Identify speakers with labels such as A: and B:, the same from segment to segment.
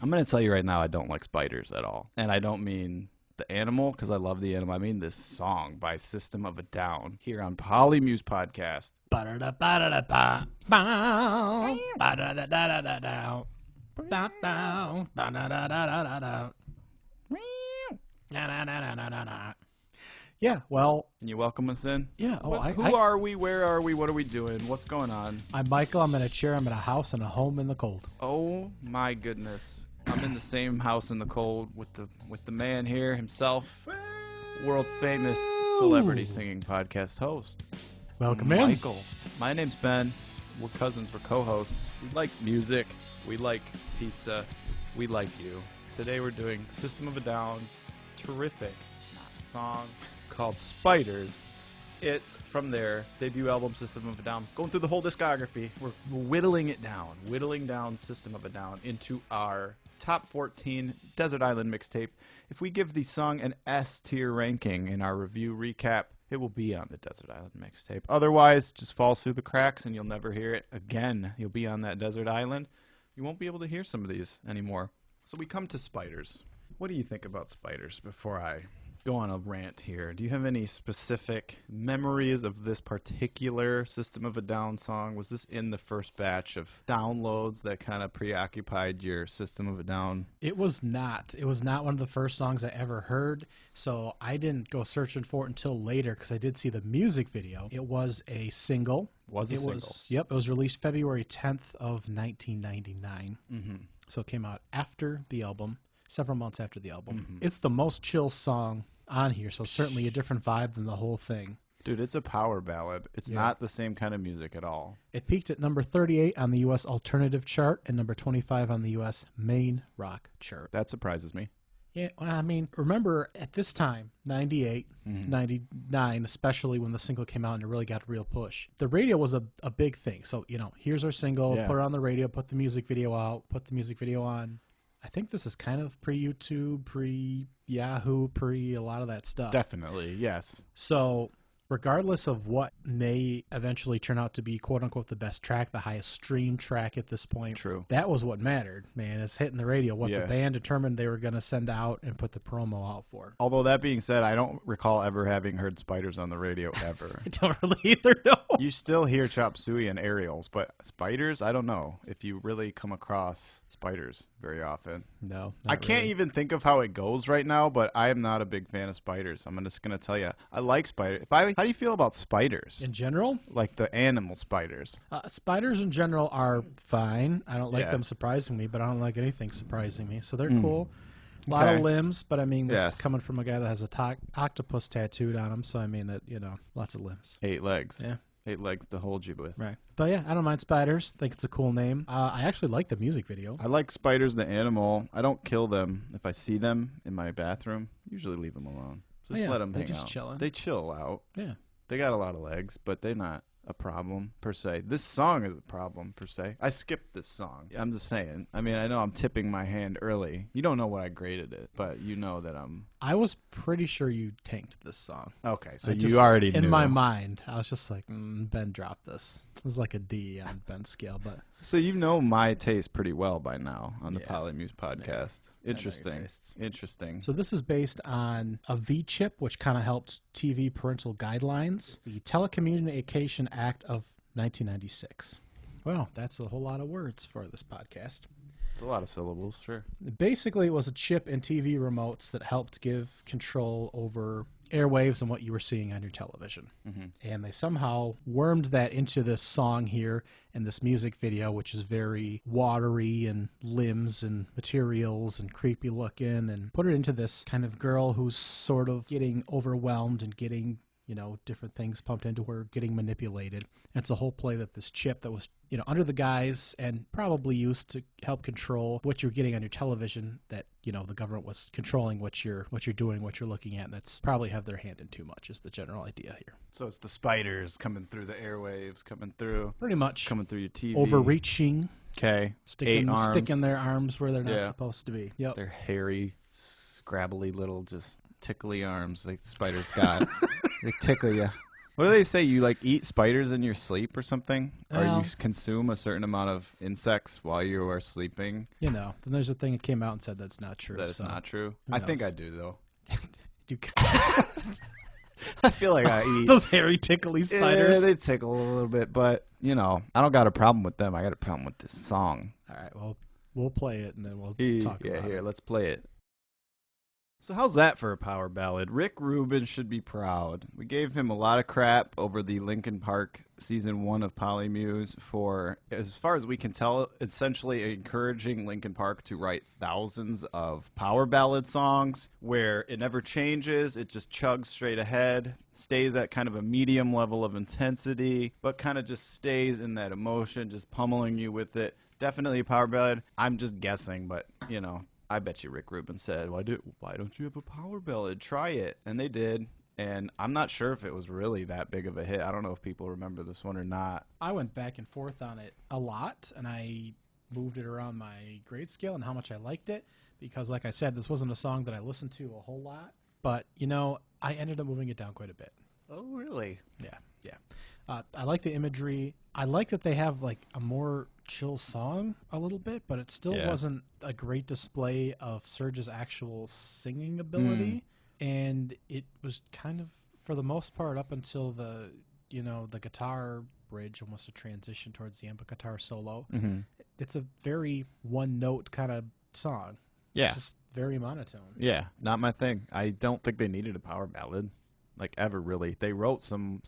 A: I'm going to tell you right now, I don't like spiders at all. And I don't mean the animal, because I love the animal. I mean this song by System of a Down here on Polymuse Podcast.
B: Yeah, well...
A: Can you welcome us in?
B: Yeah.
A: Who are we? Where are we? What are we doing? What's going on?
B: I'm Michael. I'm in a chair. I'm in a house and a home in the cold.
A: Oh, my goodness. I'm in the same house in the cold with the man here himself, world-famous celebrity singing podcast host.
B: Welcome in.
A: Michael. My name's Ben. We're cousins. We're co-hosts. We like music. We like pizza. We like you. Today we're doing System of a Down's terrific song called Spiders. It's from their debut album, System of a Down. Going through the whole discography, we're whittling down System of a Down into our top 14 Desert Island mixtape. If we give the song an S tier ranking in our review recap, it will be on the Desert Island mixtape. Otherwise, just falls through the cracks and you'll never hear it again. You'll be on that desert island. You won't be able to hear some of these anymore. So we come to spiders. What do you think about spiders before I go on a rant here? Do you have any specific memories of this particular System of a Down song? Was this in the first batch of downloads that kind of preoccupied your System of a Down?
B: It was not. It was not one of the first songs I ever heard, so I didn't go searching for it until later because I did see the music video. It was a single. Yep, it was released February 10th of 1999.
A: Mm-hmm.
B: So it came out after the album, several months after the album.
A: Mm-hmm.
B: It's the most chill song on here, so certainly a different vibe than the whole thing.
A: Dude, it's a power ballad. It's not the same kind of music at all.
B: It peaked at number 38 on the U.S. Alternative chart and number 25 on the U.S. Main Rock chart.
A: That surprises me.
B: Yeah, well, I mean, remember at this time, 98, 99, especially when the single came out and it really got a real push. The radio was a big thing. So, here's our single, put it on the radio, put the music video out, put the music video on. I think this is kind of pre-YouTube, pre-Yahoo, pre a lot of that stuff.
A: Definitely, yes.
B: So regardless of what may eventually turn out to be quote-unquote the best track, the highest stream track at this point,
A: True.
B: That was what mattered, man. It's hitting the radio, what the band determined they were going to send out and put the promo out for.
A: Although that being said, I don't recall ever having heard Spiders on the radio ever.
B: I don't really either, no.
A: You still hear Chop Suey and Aerials, but Spiders, I don't know if you really come across Spiders very often.
B: No,
A: I can't even think of how it goes right now, but I am not a big fan of spiders. I'm just going to tell you, I like spiders. How do you feel about spiders?
B: In general?
A: Like the animal spiders.
B: Spiders in general are fine. I don't like them surprising me, but I don't like anything surprising me. So they're cool. A lot of limbs, but I mean, this is coming from a guy that has a octopus tattooed on him, so I mean that, lots of limbs.
A: 8 legs.
B: Yeah.
A: 8 legs to hold you with.
B: Right. But yeah, I don't mind spiders. Think it's a cool name. I actually like the music video.
A: I like spiders, the animal. I don't kill them. If I see them in my bathroom, usually leave them alone. Just let them hang out.
B: They're just chilling.
A: They chill out.
B: Yeah.
A: They got a lot of legs, but they're not a problem per se. This song is a problem per se. I skipped this song. I'm just saying. I mean, I know I'm tipping my hand early. You don't know what I graded it, but you know that
B: I was pretty sure you tanked this song.
A: Okay, so you already knew.
B: In my mind, I was just like, Ben dropped this. It was like a D on Ben's scale, but...
A: So you know my taste pretty well by now on the Polymuse podcast.
B: Yeah.
A: Interesting.
B: So this is based on a V-chip, which kind of helped TV parental guidelines. The Telecommunication Act of 1996. Well, that's a whole lot of words for this podcast.
A: It's a lot of syllables, sure.
B: Basically, it was a chip in TV remotes that helped give control over airwaves and what you were seeing on your television. Mm-hmm. And they somehow wormed that into this song here and this music video, which is very watery and limbs and materials and creepy looking, and put it into this kind of girl who's sort of getting overwhelmed and getting, different things pumped into her, getting manipulated. And it's a whole play that this chip that was, under the guise and probably used to help control what you're getting on your television, that, the government was controlling what you're doing, what you're looking at, and that's probably have their hand in too much is the general idea here.
A: So it's the spiders coming through the airwaves, coming through.
B: Pretty much.
A: Coming through your TV.
B: Overreaching.
A: Okay.
B: Sticking their arms where they're not supposed to be. Yep.
A: Their hairy, scrabbly little, just tickly arms like spiders got. They tickle you. What do they say? You like eat spiders in your sleep or something? Or you
B: Well,
A: consume a certain amount of insects while you are sleeping?
B: then there's a thing that came out and said that's not true.
A: That it's
B: so
A: not true?
B: who
A: I think
B: knows?
A: I do, though.
B: Do
A: I feel like I eat.
B: those hairy tickly spiders?
A: Yeah, they tickle a little bit, but, you know, I don't got a problem with them. I got a problem with this song.
B: All right, well, we'll play it and then we'll talk about
A: Here,
B: it.
A: let's play it. So how's that for a power ballad? Rick Rubin should be proud. We gave him a lot of crap over the Linkin Park season 1 of Polymuse for, as far as we can tell, essentially encouraging Linkin Park to write thousands of power ballad songs where it never changes, it just chugs straight ahead, stays at kind of a medium level of intensity, but kind of just stays in that emotion, just pummeling you with it. Definitely a power ballad. I'm just guessing, but, you know, I bet you Rick Rubin said, why don't you have a power ballad? Try it. And they did. And I'm not sure if it was really that big of a hit. I don't know if people remember this one or not.
B: I went back and forth on it a lot, and I moved it around my grade scale and how much I liked it because, like I said, this wasn't a song that I listened to a whole lot. But, you know, I ended up moving it down quite a bit.
A: Oh, really?
B: Yeah. I like the imagery. I like that they have like a more chill song a little bit, but it still wasn't a great display of Serge's actual singing ability. And it was kind of, for the most part, up until the guitar bridge, almost a transition towards the end, guitar solo.
A: Mm-hmm.
B: It's a very one-note kind of song.
A: Yeah.
B: It's just very monotone.
A: Yeah, not my thing. I don't think they needed a power ballad. Like, ever, really. They wrote some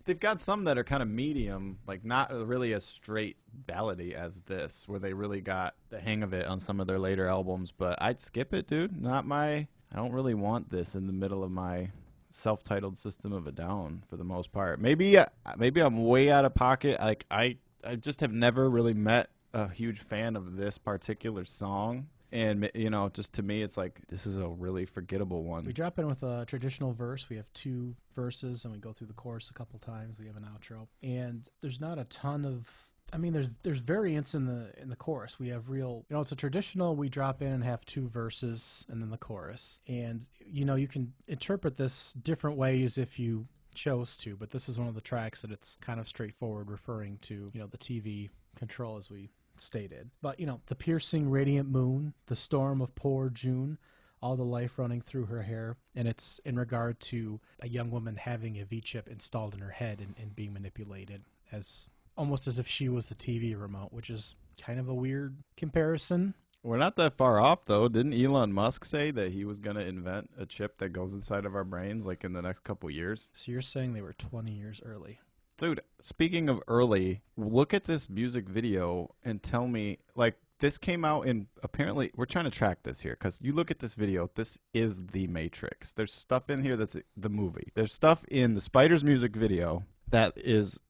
A: they've got some that are kind of medium, like not really as straight ballady as this, where they really got the hang of it on some of their later albums, but I'd skip it, dude. I don't really want this in the middle of my self-titled System of a Down for the most part. Maybe I'm way out of pocket. Like, I just have never really met a huge fan of this particular song. And, you know, just to me, it's like, this is a really forgettable one.
B: We drop in with a traditional verse. We have 2 verses, and we go through the chorus a couple times. We have an outro. And there's not a ton of... I mean, there's variance in the chorus. We have real... You know, it's a traditional, we drop in and have 2 verses, and then the chorus. And, you know, you can interpret this different ways if you chose to, but this is one of the tracks that it's kind of straightforward, referring to, you know, the TV control as we stated. But, you know, the piercing radiant moon, the storm of poor June, all the life running through her hair, and it's in regard to a young woman having a V-chip installed in her head and being manipulated as almost as if she was the TV remote, which is kind of a weird comparison.
A: We're not that far off, though. Didn't Elon Musk say that he was going to invent a chip that goes inside of our brains, like, in the next couple years?
B: So you're saying they were 20 years early.
A: Dude, speaking of early, look at this music video and tell me, like, this came out in, apparently, we're trying to track this here, because you look at this video, this is The Matrix. There's stuff in here that's the movie. There's stuff in the Spiders music video that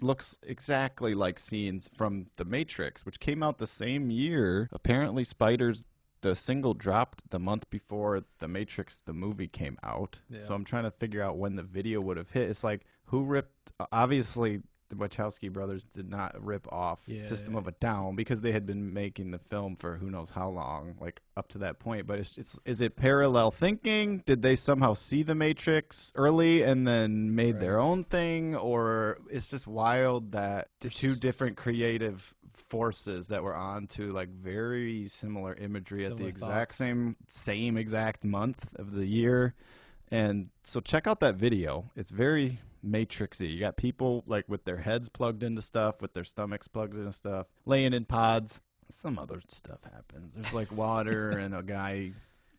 A: looks exactly like scenes from The Matrix, which came out the same year. Apparently, Spiders, the single, dropped the month before The Matrix, the movie, came out. Yeah. So I'm trying to figure out when the video would have hit. It's like, who ripped... Obviously, the Wachowski brothers did not rip off System of a Down because they had been making the film for who knows how long, like up to that point. But is it parallel thinking? Did they somehow see The Matrix early and then made their own thing? Or it's just wild that the 2 different creative forces that were on to like very similar imagery at the exact same exact month of the year. And so check out that video. It's very Matrixy. You got people like with their heads plugged into stuff, with their stomachs plugged into stuff, laying in pods. Some other stuff happens. There's like water and a guy,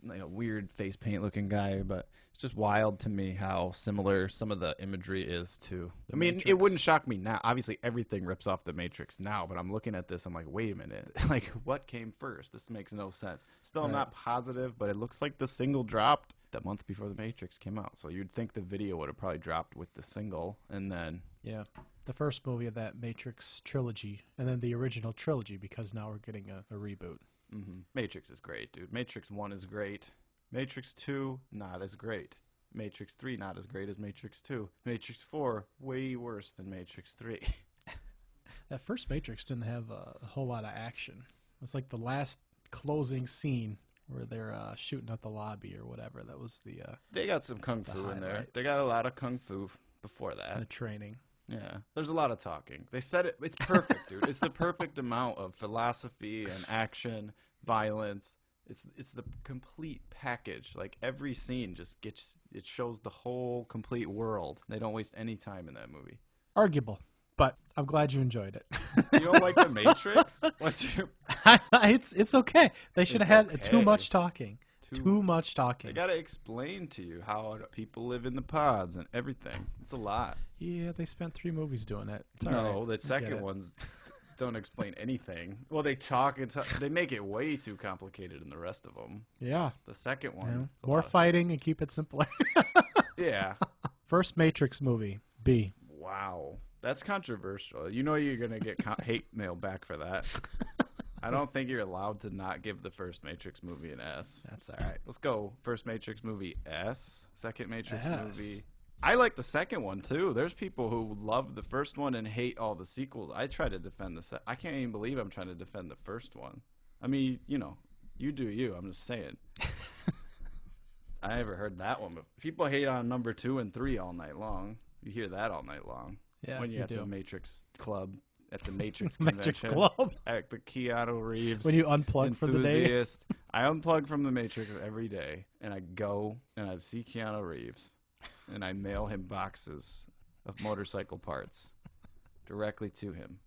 A: like a weird face paint looking guy, but it's just wild to me how similar some of the imagery is to the Matrix. It wouldn't shock me now. Obviously everything rips off the Matrix now, but I'm looking at this, I'm like, wait a minute. Like, what came first? This makes no sense. Still not positive, but it looks like the single dropped the month before the Matrix came out. So you'd think the video would have probably dropped with the single, and then...
B: Yeah, the first movie of that Matrix trilogy, and then the original trilogy, because now we're getting a reboot.
A: Mm-hmm. Matrix is great, dude. Matrix 1 is great. Matrix 2, not as great. Matrix 3, not as great as Matrix 2. Matrix 4, way worse than Matrix 3.
B: That first Matrix didn't have a whole lot of action. It was like the last closing scene where they're shooting at the lobby or whatever. That was the...
A: they got some kung fu in there.
B: highlight.
A: They got a lot of kung fu before
B: The
A: that.
B: training.
A: Yeah, there's a lot of talking. They said it. It's perfect, dude. It's the perfect amount of philosophy and action, violence. It's the complete package. Like every scene just it shows the whole complete world. They don't waste any time in that movie.
B: Arguable, but I'm glad you enjoyed it.
A: You don't like The Matrix? What's your?
B: It's okay. They should have had too
A: okay.
B: much talking. Too much
A: They
B: talking.
A: gotta explain to you how people live in the pods and everything. It's a lot.
B: Yeah, they spent 3 movies doing it. It's all
A: No,
B: right.
A: the
B: I get
A: second
B: it.
A: ones don't explain anything. Well, they talk and they make it way too complicated in the rest of them.
B: Yeah.
A: The second
B: Yeah.
A: one, it's a
B: More
A: lot of-
B: fighting and keep it simpler.
A: Yeah.
B: First Matrix movie, B.
A: Wow, that's controversial. You know you're gonna get hate mail back for that. I don't think you're allowed to not give the first Matrix movie an S.
B: That's all right.
A: Let's go. First Matrix movie S. Second Matrix
B: S.
A: movie. I like the second one too. There's people who love the first one and hate all the sequels. I try to defend the I can't even believe I'm trying to defend the first one. I mean, you know, you do you. I'm just saying. I never heard that one. But people hate on number 2 and 3 all night long. You hear that all night long.
B: Yeah,
A: when you're
B: you
A: at
B: do.
A: the Matrix Club, at the Matrix
B: Matrix
A: convention,
B: Club.
A: at the Keanu Reeves.
B: When you unplug for the day.
A: enthusiast. I unplug from the Matrix every day, and I go and I see Keanu Reeves, and I mail him boxes of motorcycle parts directly to him.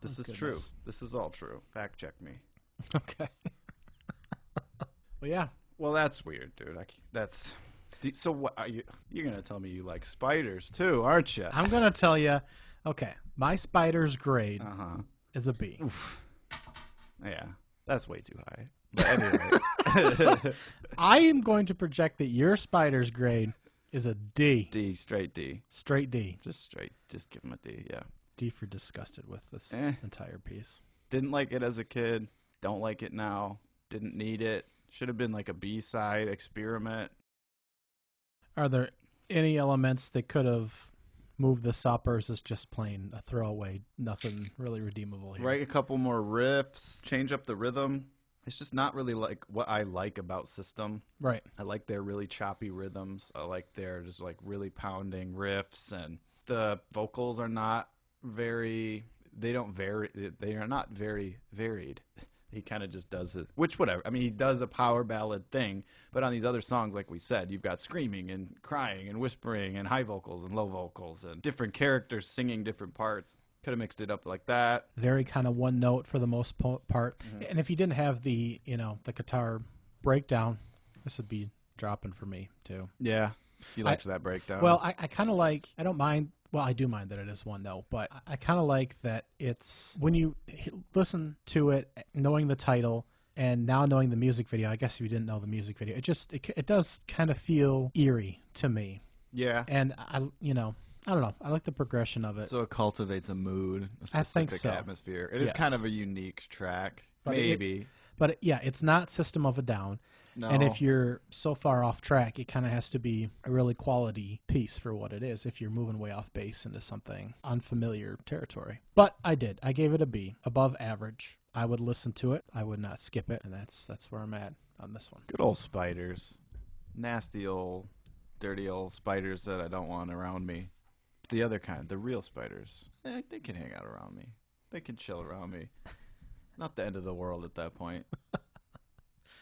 A: This is true.
B: Goodness.
A: This is all true. Fact check me.
B: Okay. Well, yeah.
A: Well, that's weird, dude. So what? You're gonna tell me you like spiders too, aren't you?
B: I'm going to tell you, okay, my spider's grade is a B.
A: Oof. Yeah, that's way too high. But anyway,
B: I am going to project that your spider's grade is a D.
A: D, straight D.
B: Straight D.
A: Just straight. Just give him a D. Yeah.
B: D for disgusted with this entire piece.
A: Didn't like it as a kid. Don't like it now. Didn't need it. Should have been like a B-side experiment.
B: Are there any elements that could have moved this up, or is this just plain a throwaway? Nothing really redeemable here.
A: Write a couple more riffs. Change up the rhythm. It's just not really like what I like about System.
B: Right.
A: I like their really choppy rhythms. I like their just like really pounding riffs, and the vocals are not very. They don't vary. They are not very varied. He kind of just does it, which whatever. I mean, he does a power ballad thing, but on these other songs, like we said, you've got screaming and crying and whispering and high vocals and low vocals and different characters singing different parts. Could have mixed it up like that.
B: Very kind of one note for the most part. And if you didn't have the, the guitar breakdown, this would be dropping for me too.
A: Yeah, you liked that breakdown.
B: Well, I kind of like, I don't mind. Well, I do mind that it is one note, but I kind of like that it's when you listen to it, knowing the title and now knowing the music video. I guess if you didn't know the music video, it does kind of feel eerie to me.
A: Yeah.
B: And I don't know. I like the progression of it.
A: So it cultivates a mood, a
B: I think
A: specific
B: so.
A: atmosphere. It is kind of a unique track.
B: But
A: Maybe.
B: But yeah, it's not System of a Down.
A: No.
B: And if you're so far off track, it kind of has to be a really quality piece for what it is if you're moving way off base into something unfamiliar territory. But I did. I gave it a B, above average. I would listen to it. I would not skip it. And that's where I'm at on this one.
A: Good old spiders. Nasty old, dirty old spiders that I don't want around me. The other kind, the real spiders, they can hang out around me. They can chill around me. Not the end of the world at that point.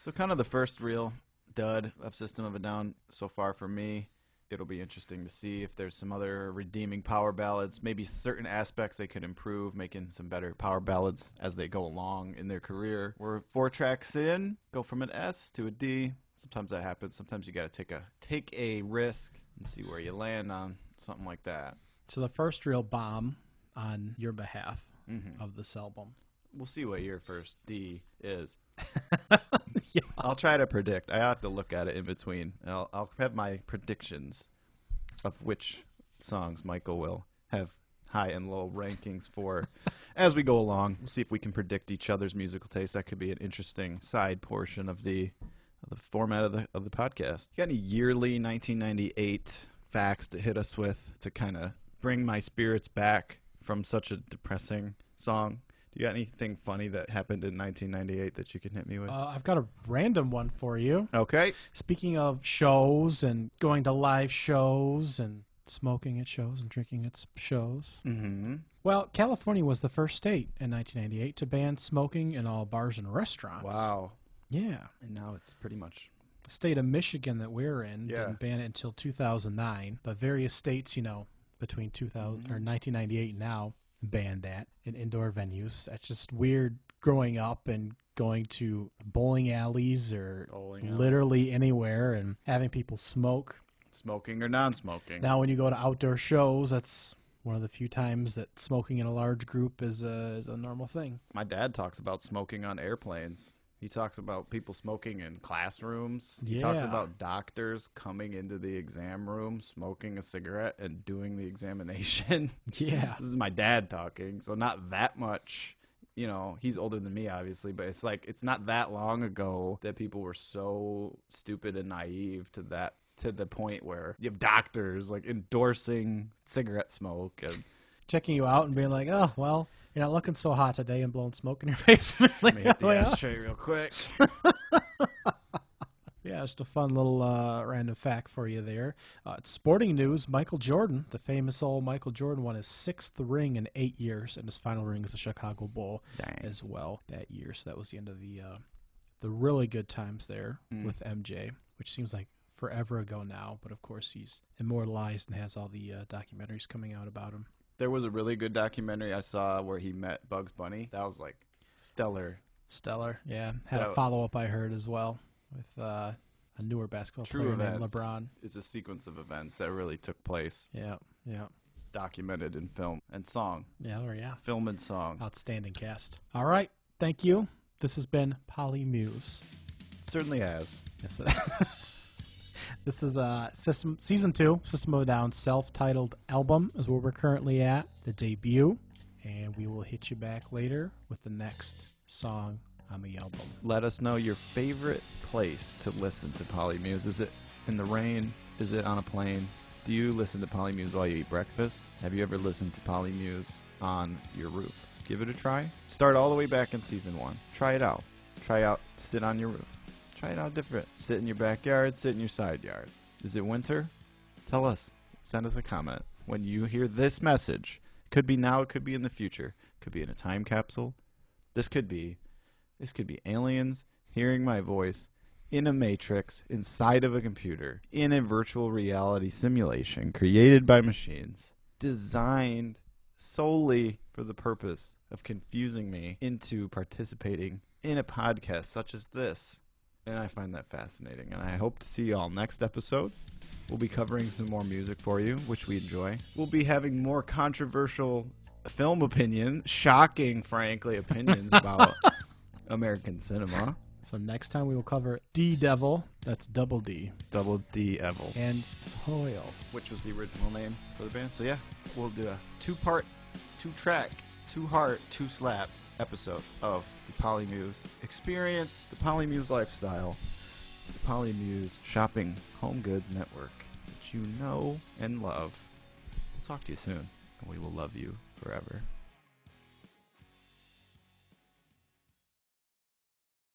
A: So kind of the first real dud of System of a Down so far for me. It'll be interesting to see if there's some other redeeming power ballads, maybe certain aspects they could improve, making some better power ballads as they go along in their career. We're 4 tracks in, go from an S to a D. Sometimes that happens. Sometimes you got to take a risk and see where you land on something like that.
B: So the first real bomb on your behalf of this album.
A: We'll see what your first D is.
B: Yeah.
A: I'll try to predict. I have to look at it in between. I'll have my predictions of which songs Michael will have high and low rankings for as we go along. We'll see if we can predict each other's musical taste. That could be an interesting side portion of the format of the podcast. You got any yearly 1998 facts to hit us with to kind of bring my spirits back from such a depressing song? Do you got anything funny that happened in 1998 that you can hit me with?
B: I've got a random one for you.
A: Okay.
B: Speaking of shows and going to live shows and smoking at shows and drinking at shows.
A: Mm-hmm.
B: Well, California was the first state in 1998 to ban smoking in all bars and restaurants.
A: Wow.
B: Yeah.
A: And now it's pretty much...
B: The state of Michigan that we're in
A: Yeah.
B: didn't ban it until 2009, but various states, between 1998 and now, banned that in indoor venues. That's just weird growing up and going to bowling alleys or literally anywhere and having people smoke.
A: Smoking or non-smoking.
B: Now, when you go to outdoor shows, that's one of the few times that smoking in a large group is a normal thing.
A: My dad talks about smoking on airplanes. He talks about people smoking in classrooms. He talks about doctors coming into the exam room, smoking a cigarette, and doing the examination.
B: Yeah.
A: This is my dad talking, so not that much. He's older than me, obviously, but it's not that long ago that people were so stupid and naive to the point where you have doctors like endorsing cigarette smoke and
B: checking you out and being like, oh, well, you're not looking so hot today, and blowing smoke in your face.
A: Let me hit the ashtray real quick.
B: Yeah, just a fun little random fact for you there. It's sporting news. Michael Jordan, the famous old Michael Jordan, won his 6th ring in 8 years, and his final ring is the Chicago Bull as well that year. So that was the end of the really good times there with MJ, which seems like forever ago now. But, of course, he's immortalized and has all the documentaries coming out about him.
A: There was a really good documentary I saw where he met Bugs Bunny. That was like stellar.
B: Stellar, yeah. Had a follow-up I heard as well with a newer basketball player named LeBron.
A: It's a sequence of events that really took place.
B: Yeah.
A: Documented in film and song.
B: Yeah.
A: Film and song.
B: Outstanding cast. All right. Thank you. This has been Polymuse.
A: It certainly has.
B: Yes, this is Season 2, System of a Down self-titled album is where we're currently at, the debut, and we will hit you back later with the next song on the album.
A: Let us know your favorite place to listen to Polymuse. Is it in the rain? Is it on a plane? Do you listen to Polymuse while you eat breakfast? Have you ever listened to Polymuse on your roof? Give it a try. Start all the way back in Season 1. Try it out. Sit on your roof. Try it out different. Sit in your backyard, sit in your side yard. Is it winter? Tell us. Send us a comment. When you hear this message, could be now, it could be in the future. Could be in a time capsule. This could be aliens hearing my voice in a matrix inside of a computer in a virtual reality simulation created by machines, designed solely for the purpose of confusing me into participating in a podcast such as this. And I find that fascinating. And I hope to see you all next episode. We'll be covering some more music for you, which we enjoy. We'll be having more controversial film opinions, shocking, frankly, opinions about American cinema.
B: So next time we will cover D-Devil. That's double D.
A: Double D-Evil.
B: And Hoyle.
A: Which was the original name for the band. So yeah, we'll do a 2-part, 2-track, 2-heart, 2-slap episode of the Polymuse experience, the Polymuse lifestyle, the Polymuse shopping home goods network that you know and love. We'll talk to you soon, and we will love you forever.